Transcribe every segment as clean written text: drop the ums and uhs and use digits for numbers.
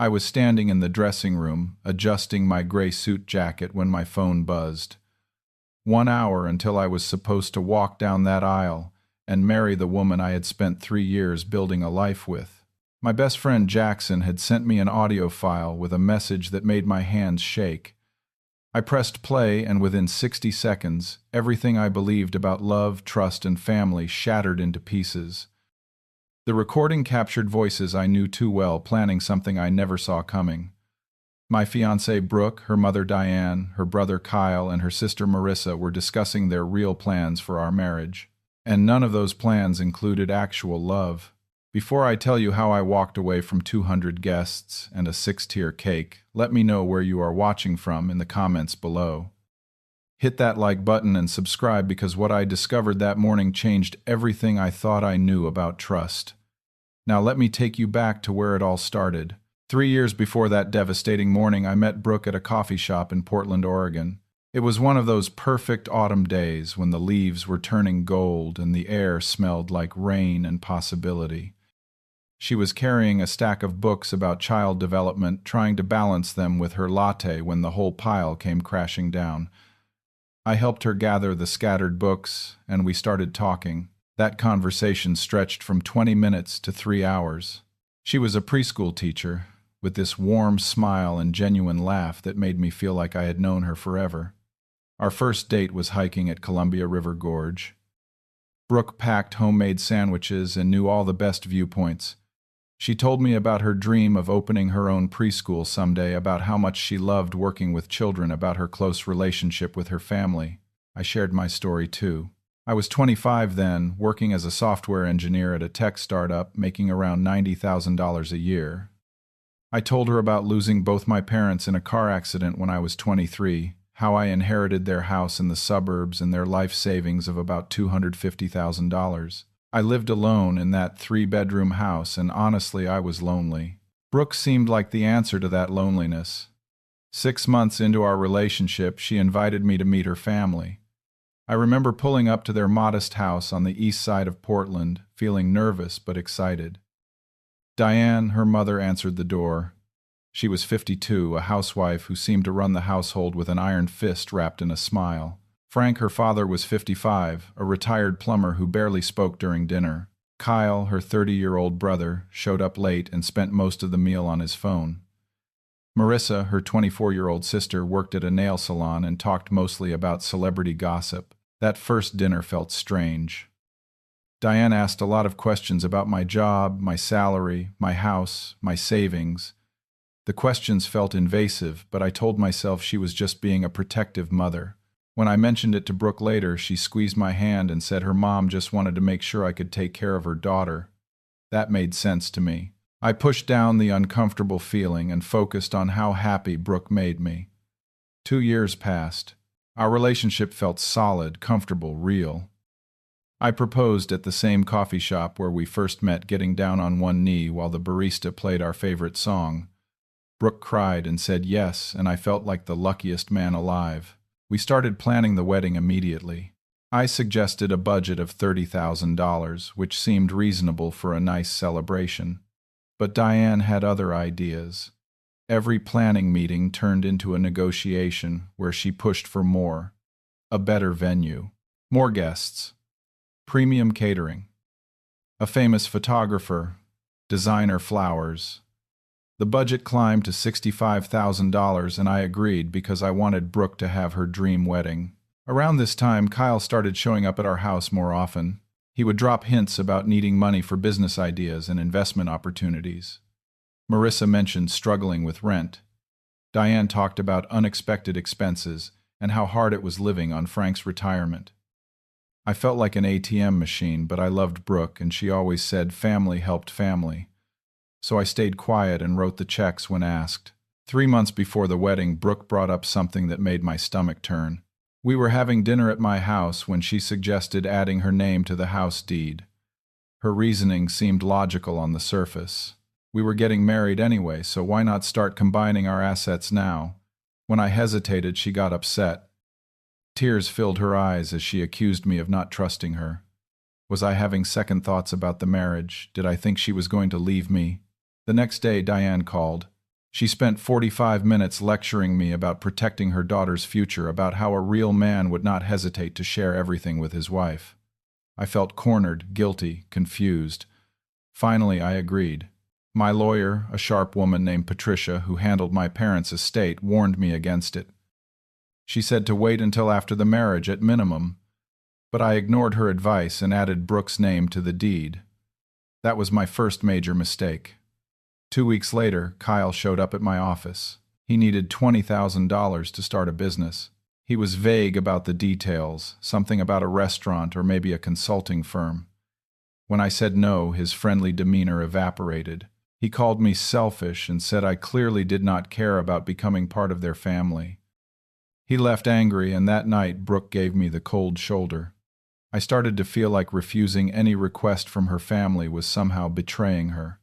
I was standing in the dressing room, adjusting my gray suit jacket when my phone buzzed. 1 hour until I was supposed to walk down that aisle and marry the woman I had spent 3 years building a life with. My best friend Jackson had sent me an audio file with a message that made my hands shake. I pressed play, and within 60 seconds, everything I believed about love, trust, and family shattered into pieces. The recording captured voices I knew too well, planning something I never saw coming. My fiancée Brooke, her mother Diane, her brother Kyle, and her sister Marissa were discussing their real plans for our marriage. And none of those plans included actual love. Before I tell you how I walked away from 200 guests and a 6-tier cake, let me know where you are watching from in the comments below. Hit that like button and subscribe, because what I discovered that morning changed everything I thought I knew about trust. Now let me take you back to where it all started. 3 years before that devastating morning, I met Brooke at a coffee shop in Portland, Oregon. It was one of those perfect autumn days when the leaves were turning gold and the air smelled like rain and possibility. She was carrying a stack of books about child development, trying to balance them with her latte when the whole pile came crashing down. I helped her gather the scattered books, and we started talking. That conversation stretched from 20 minutes to 3 hours. She was a preschool teacher, with this warm smile and genuine laugh that made me feel like I had known her forever. Our first date was hiking at Columbia River Gorge. Brooke packed homemade sandwiches and knew all the best viewpoints. She told me about her dream of opening her own preschool someday, about how much she loved working with children, about her close relationship with her family. I shared my story too. I was 25 then, working as a software engineer at a tech startup, making around $90,000 a year. I told her about losing both my parents in a car accident when I was 23, how I inherited their house in the suburbs and their life savings of about $250,000. I lived alone in that 3-bedroom house, and honestly, I was lonely. Brooke seemed like the answer to that loneliness. 6 months into our relationship, she invited me to meet her family. I remember pulling up to their modest house on the east side of Portland, feeling nervous but excited. Diane, her mother, answered the door. She was 52, a housewife who seemed to run the household with an iron fist wrapped in a smile. Frank, her father, was 55, a retired plumber who barely spoke during dinner. Kyle, her 30-year-old brother, showed up late and spent most of the meal on his phone. Marissa, her 24-year-old sister, worked at a nail salon and talked mostly about celebrity gossip. That first dinner felt strange. Diane asked a lot of questions about my job, my salary, my house, my savings. The questions felt invasive, but I told myself she was just being a protective mother. When I mentioned it to Brooke later, she squeezed my hand and said her mom just wanted to make sure I could take care of her daughter. That made sense to me. I pushed down the uncomfortable feeling and focused on how happy Brooke made me. 2 years passed. Our relationship felt solid, comfortable, real. I proposed at the same coffee shop where we first met, getting down on one knee while the barista played our favorite song. Brooke cried and said yes, and I felt like the luckiest man alive. We started planning the wedding immediately. I suggested a budget of $30,000, which seemed reasonable for a nice celebration. But Diane had other ideas. Every planning meeting turned into a negotiation where she pushed for more. A better venue. More guests. Premium catering. A famous photographer. Designer flowers. The budget climbed to $65,000, and I agreed because I wanted Brooke to have her dream wedding. Around this time, Kyle started showing up at our house more often. He would drop hints about needing money for business ideas and investment opportunities. Marissa mentioned struggling with rent. Diane talked about unexpected expenses and how hard it was living on Frank's retirement. I felt like an ATM machine, but I loved Brooke, and she always said family helped family. So I stayed quiet and wrote the checks when asked. 3 months before the wedding, Brooke brought up something that made my stomach turn. We were having dinner at my house when she suggested adding her name to the house deed. Her reasoning seemed logical on the surface. We were getting married anyway, so why not start combining our assets now? When I hesitated, she got upset. Tears filled her eyes as she accused me of not trusting her. Was I having second thoughts about the marriage? Did I think she was going to leave me? The next day, Diane called. She spent 45 minutes lecturing me about protecting her daughter's future, about how a real man would not hesitate to share everything with his wife. I felt cornered, guilty, confused. Finally, I agreed. My lawyer, a sharp woman named Patricia, who handled my parents' estate, warned me against it. She said to wait until after the marriage at minimum, but I ignored her advice and added Brooke's name to the deed. That was my first major mistake. 2 weeks later, Kyle showed up at my office. He needed $20,000 to start a business. He was vague about the details, something about a restaurant or maybe a consulting firm. When I said no, his friendly demeanor evaporated. He called me selfish and said I clearly did not care about becoming part of their family. He left angry, and that night Brooke gave me the cold shoulder. I started to feel like refusing any request from her family was somehow betraying her.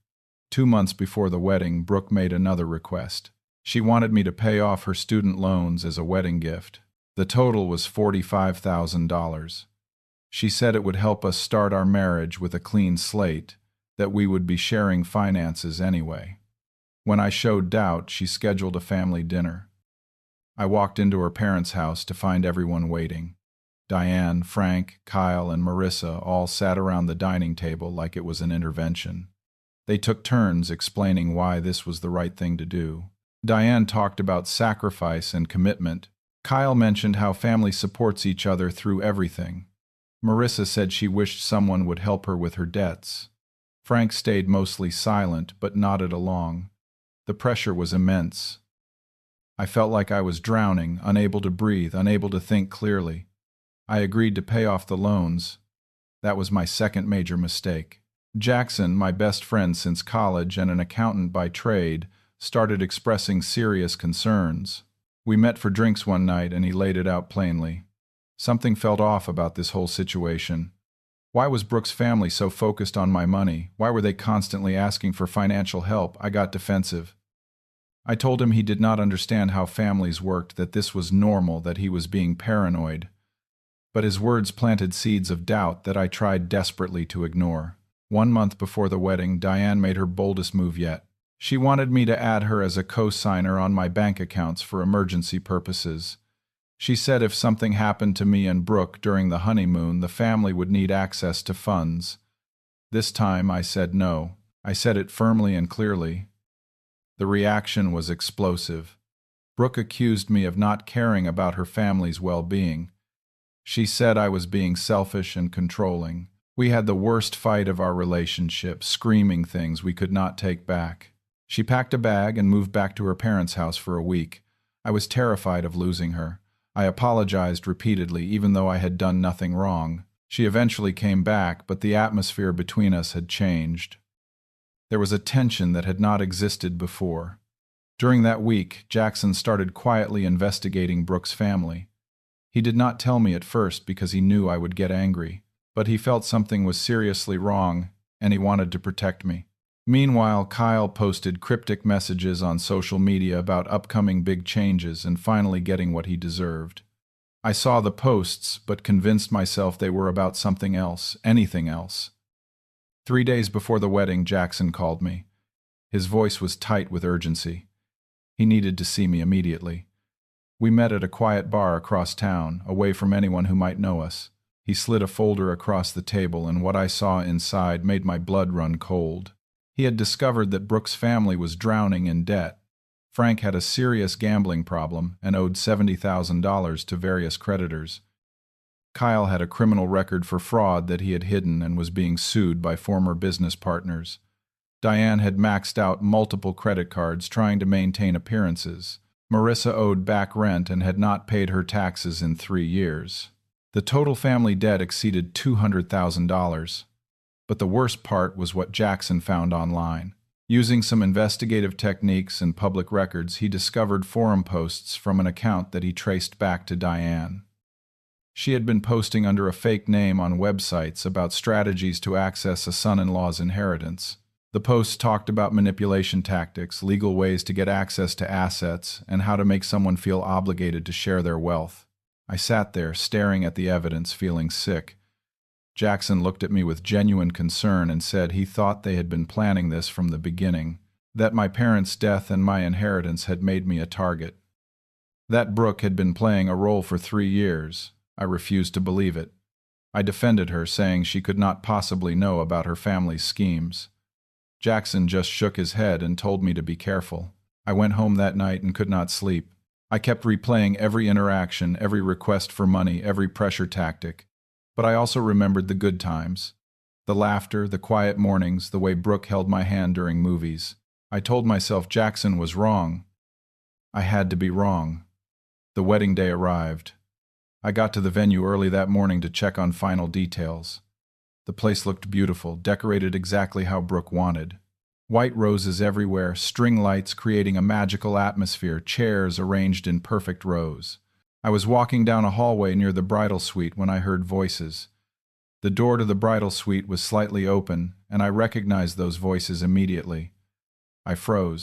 2 months before the wedding, Brooke made another request. She wanted me to pay off her student loans as a wedding gift. The total was $45,000. She said it would help us start our marriage with a clean slate, that we would be sharing finances anyway. When I showed doubt, she scheduled a family dinner. I walked into her parents' house to find everyone waiting. Diane, Frank, Kyle, and Marissa all sat around the dining table like it was an intervention. They took turns explaining why this was the right thing to do. Diane talked about sacrifice and commitment. Kyle mentioned how family supports each other through everything. Marissa said she wished someone would help her with her debts. Frank stayed mostly silent but nodded along. The pressure was immense. I felt like I was drowning, unable to breathe, unable to think clearly. I agreed to pay off the loans. That was my second major mistake. Jackson, my best friend since college and an accountant by trade, started expressing serious concerns. We met for drinks one night and he laid it out plainly. Something felt off about this whole situation. Why was Brooke's family so focused on my money? Why were they constantly asking for financial help? I got defensive. I told him he did not understand how families worked, that this was normal, that he was being paranoid. But his words planted seeds of doubt that I tried desperately to ignore. 1 month before the wedding, Diane made her boldest move yet. She wanted me to add her as a co-signer on my bank accounts for emergency purposes. She said if something happened to me and Brooke during the honeymoon, the family would need access to funds. This time I said no. I said it firmly and clearly. The reaction was explosive. Brooke accused me of not caring about her family's well-being. She said I was being selfish and controlling. We had the worst fight of our relationship, screaming things we could not take back. She packed a bag and moved back to her parents' house for a week. I was terrified of losing her. I apologized repeatedly, even though I had done nothing wrong. She eventually came back, but the atmosphere between us had changed. There was a tension that had not existed before. During that week, Jackson started quietly investigating Brooke's family. He did not tell me at first because he knew I would get angry, but he felt something was seriously wrong, and he wanted to protect me. Meanwhile, Kyle posted cryptic messages on social media about upcoming big changes and finally getting what he deserved. I saw the posts, but convinced myself they were about something else, anything else. 3 days before the wedding, Jackson called me. His voice was tight with urgency. He needed to see me immediately. We met at a quiet bar across town, away from anyone who might know us. He slid a folder across the table, and what I saw inside made my blood run cold. He had discovered that Brooke's family was drowning in debt. Frank had a serious gambling problem and owed $70,000 to various creditors. Kyle had a criminal record for fraud that he had hidden and was being sued by former business partners. Diane had maxed out multiple credit cards trying to maintain appearances. Marissa owed back rent and had not paid her taxes in 3 years. The total family debt exceeded $200,000. But the worst part was what Jackson found online. Using some investigative techniques and public records, he discovered forum posts from an account that he traced back to Diane. She had been posting under a fake name on websites about strategies to access a son-in-law's inheritance. The posts talked about manipulation tactics, legal ways to get access to assets, and how to make someone feel obligated to share their wealth. I sat there, staring at the evidence, feeling sick. Jackson looked at me with genuine concern and said he thought they had been planning this from the beginning. that my parents' death and my inheritance had made me a target. That Brooke had been playing a role for 3 years. I refused to believe it. I defended her, saying she could not possibly know about her family's schemes. Jackson just shook his head and told me to be careful. I went home that night and could not sleep. I kept replaying every interaction, every request for money, every pressure tactic. But I also remembered the good times. The laughter, the quiet mornings, the way Brooke held my hand during movies. I told myself Jackson was wrong. I had to be wrong. The wedding day arrived. I got to the venue early that morning to check on final details. The place looked beautiful, decorated exactly how Brooke wanted. White roses everywhere, string lights creating a magical atmosphere, chairs arranged in perfect rows. I was walking down a hallway near the bridal suite when I heard voices. The door to the bridal suite was slightly open, and I recognized those voices immediately. I froze.